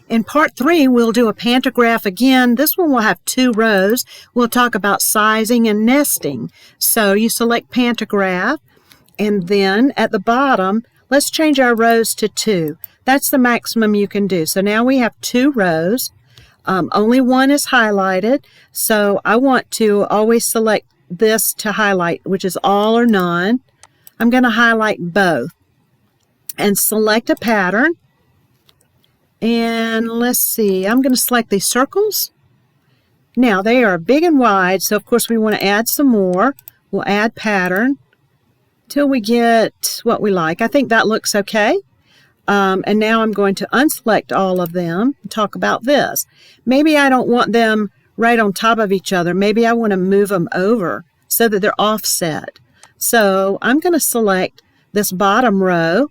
In part 3, we'll do a pantograph again. This one will have 2 rows. We'll talk about sizing and nesting. So you select pantograph, and then at the bottom, let's change our rows to 2. That's the maximum you can do. So now we have 2 rows. Only one is highlighted. So I want to always select this to highlight, which is all or none. I'm going to highlight both and select a pattern. And let's see, I'm going to select these circles. Now they are big and wide, so of course we want to add some more. We'll add pattern till we get what we like. I think that looks okay. And now I'm going to unselect all of them and talk about this. Maybe I don't want them right on top of each other. Maybe I want to move them over so that they're offset. So I'm going to select this bottom row,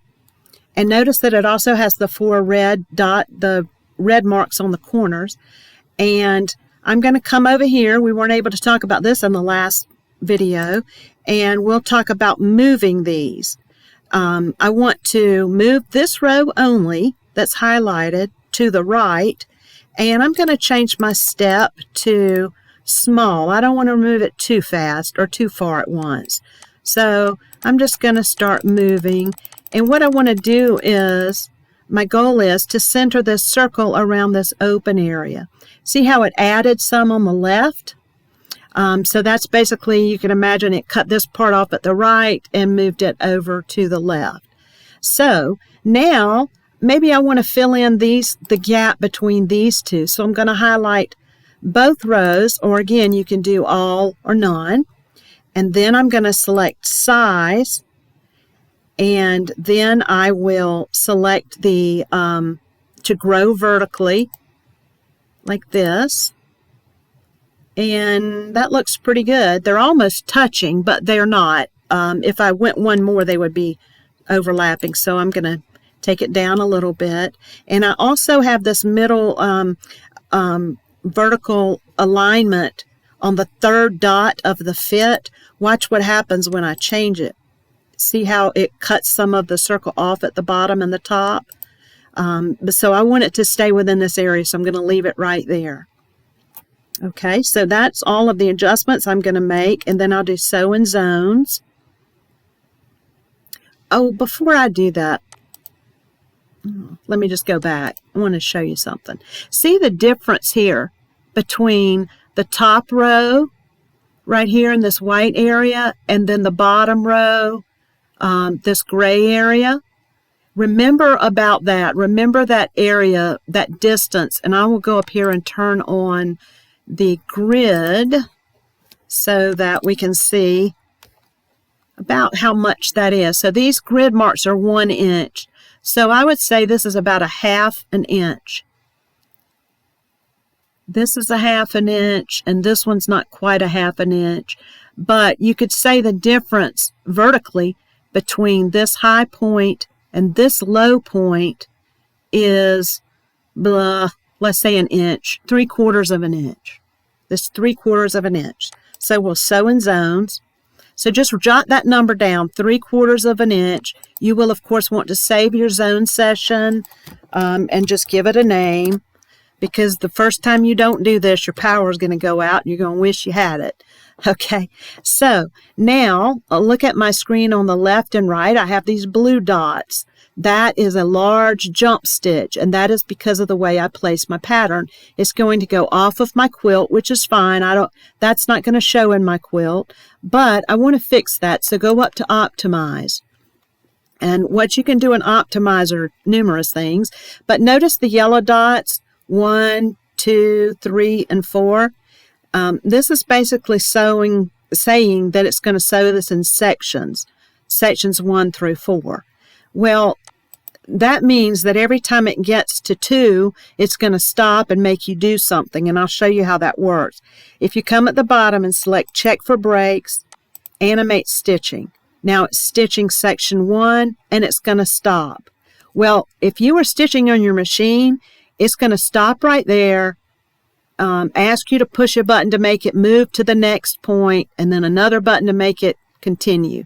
and notice that it also has the 4 red the red marks on the corners. And I'm going to come over here. We weren't able to talk about this in the last video, and we'll talk about moving these. I want to move this row only that's highlighted to the right, and I'm going to change my step to small. I don't want to move it too fast or too far at once. So I'm just going to start moving, and what I want to do is, my goal is to center this circle around this open area. See how it added some on the left? So that's basically, you can imagine it cut this part off at the right and moved it over to the left. So now maybe I want to fill in the gap between these two. So I'm going to highlight both rows, or again, you can do all or none. And then I'm going to select size, and then I will select the to grow vertically like this. And that looks pretty good. They're almost touching, but they're not. If I went one more, they would be overlapping. So I'm going to take it down a little bit. And I also have this middle vertical alignment on the 3rd dot of the fit. Watch what happens when I change it. See how it cuts some of the circle off at the bottom and the top? So I want it to stay within this area, so I'm going to leave it right there. Okay, so that's all of the adjustments I'm going to make, and then I'll do sew in zones. Oh, before I do that, let me just go back. I want to show you something. See the difference here between the top row right here in this white area and then the bottom row, this gray area? Remember about that. Remember that area, that distance, and I will go up here and turn on the grid so that we can see about how much that is. So these grid marks are 1 inch. So I would say this is about a 1/2 inch. This is a 1/2 inch, and this one's not quite a 1/2 inch. But you could say the difference vertically between this high point and this low point is, let's say, 1 inch, 3/4 of an inch. This 3/4 of an inch. So we'll sew in zones. So just jot that number down, 3/4 of an inch. You will, of course, want to save your zone session and just give it a name, because the first time you don't do this, your power is going to go out and you're going to wish you had it. Okay, so now look at my screen on the left and right. I have these blue dots. That is a large jump stitch, and that is because of the way I place my pattern. It's going to go off of my quilt, which is fine. That's not going to show in my quilt, but I want to fix that. So go up to Optimize. And what you can do in Optimize are numerous things, but notice the yellow dots, 1, 2, 3, and 4. This is basically saying that it's going to sew this in sections 1 through 4. Well, that means that every time it gets to 2, it's going to stop and make you do something, and I'll show you how that works. If you come at the bottom and select Check for Breaks, Animate Stitching. Now it's stitching section 1, and it's going to stop. Well, if you were stitching on your machine, it's going to stop right there, ask you to push a button to make it move to the next point, and then another button to make it continue.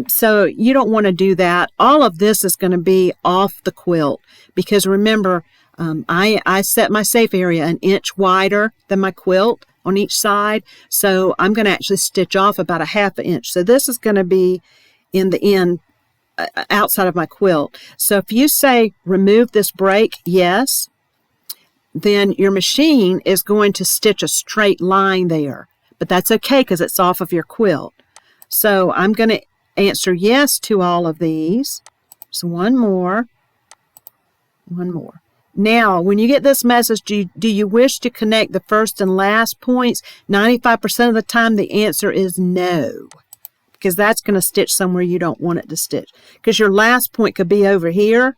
So you don't want to do that. All of this is going to be off the quilt, because remember, I set my safe area an inch wider than my quilt on each side, so I'm going to actually stitch off about a ½ inch. So this is going to be in the end outside of my quilt. So if you say remove this break, yes, then your machine is going to stitch a straight line there. But that's okay because it's off of your quilt. So I'm going to answer yes to all of these. So one more. Now, when you get this message, do you wish to connect the first and last points? 95% of the time, the answer is no, because that's going to stitch somewhere you don't want it to stitch. Because your last point could be over here,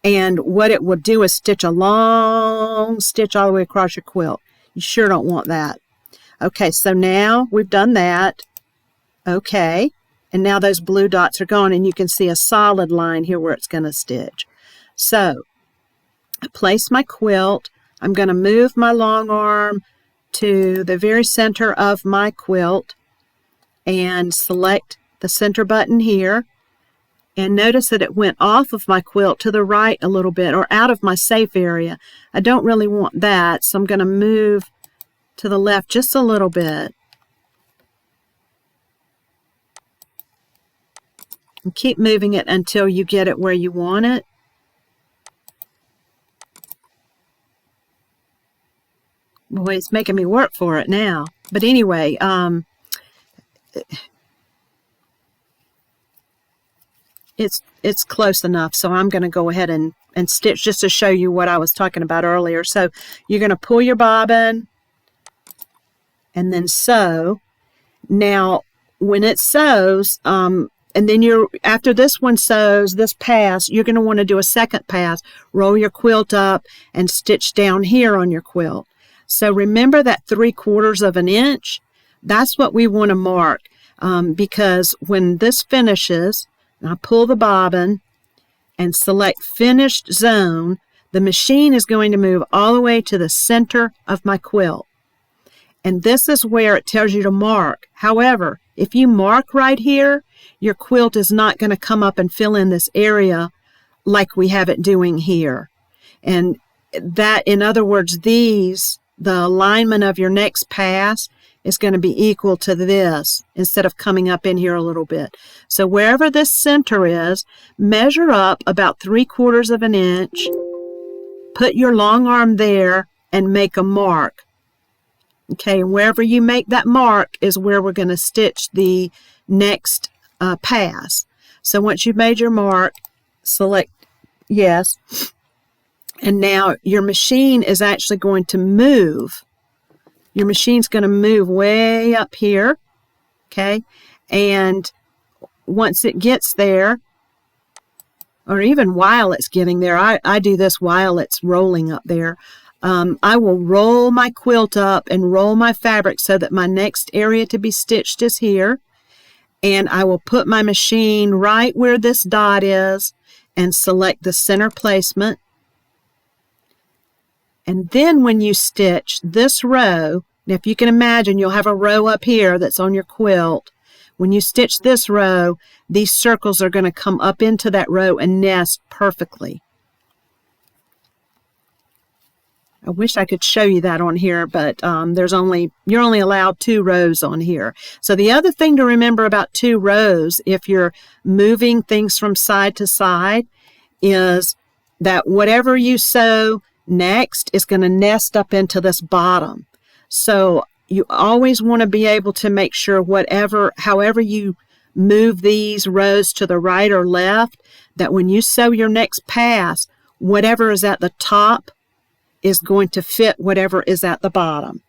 and what it will do is stitch a long stitch all the way across your quilt. You sure don't want that. Okay, so now we've done that. Okay, and now those blue dots are gone, and you can see a solid line here where it's going to stitch. So, I place my quilt. I'm going to move my long arm to the very center of my quilt and select the center button here. And notice that it went off of my quilt to the right a little bit, or out of my safe area. I don't really want that, so I'm going to move to the left just a little bit. And keep moving it until you get it where you want it. Boy, it's making me work for it now. But anyway, it's close enough, so I'm going to go ahead and stitch just to show you what I was talking about earlier. So you're going to pull your bobbin and then sew. Now, when it sews, and then after this one sews, this pass, you're going to want to do a second pass. Roll your quilt up and stitch down here on your quilt. So remember that 3/4 of an inch? That's what we want to mark, because when this finishes, I pull the bobbin and select Finished Zone, the machine is going to move all the way to the center of my quilt. And this is where it tells you to mark. However, if you mark right here, your quilt is not going to come up and fill in this area like we have it doing here. And that, in other words, the alignment of your next pass is going to be equal to this instead of coming up in here a little bit. So wherever this center is, measure up about 3/4 of an inch, put your long arm there, and make a mark. Okay, and wherever you make that mark is where we're going to stitch the next pass. So once you've made your mark, select yes. And now your machine is actually going to move. Your machine's going to move way up here, okay? And once it gets there, or even while it's getting there, I do this while it's rolling up there, I will roll my quilt up and roll my fabric so that my next area to be stitched is here. And I will put my machine right where this dot is and select the center placement. And then when you stitch this row, now if you can imagine, you'll have a row up here that's on your quilt. When you stitch this row, these circles are going to come up into that row and nest perfectly. I wish I could show you that on here, but you're only allowed 2 rows on here. So the other thing to remember about 2 rows, if you're moving things from side to side, is that whatever you sew next is going to nest up into this bottom. So you always want to be able to make sure however you move these rows to the right or left, that when you sew your next pass, whatever is at the top is going to fit whatever is at the bottom.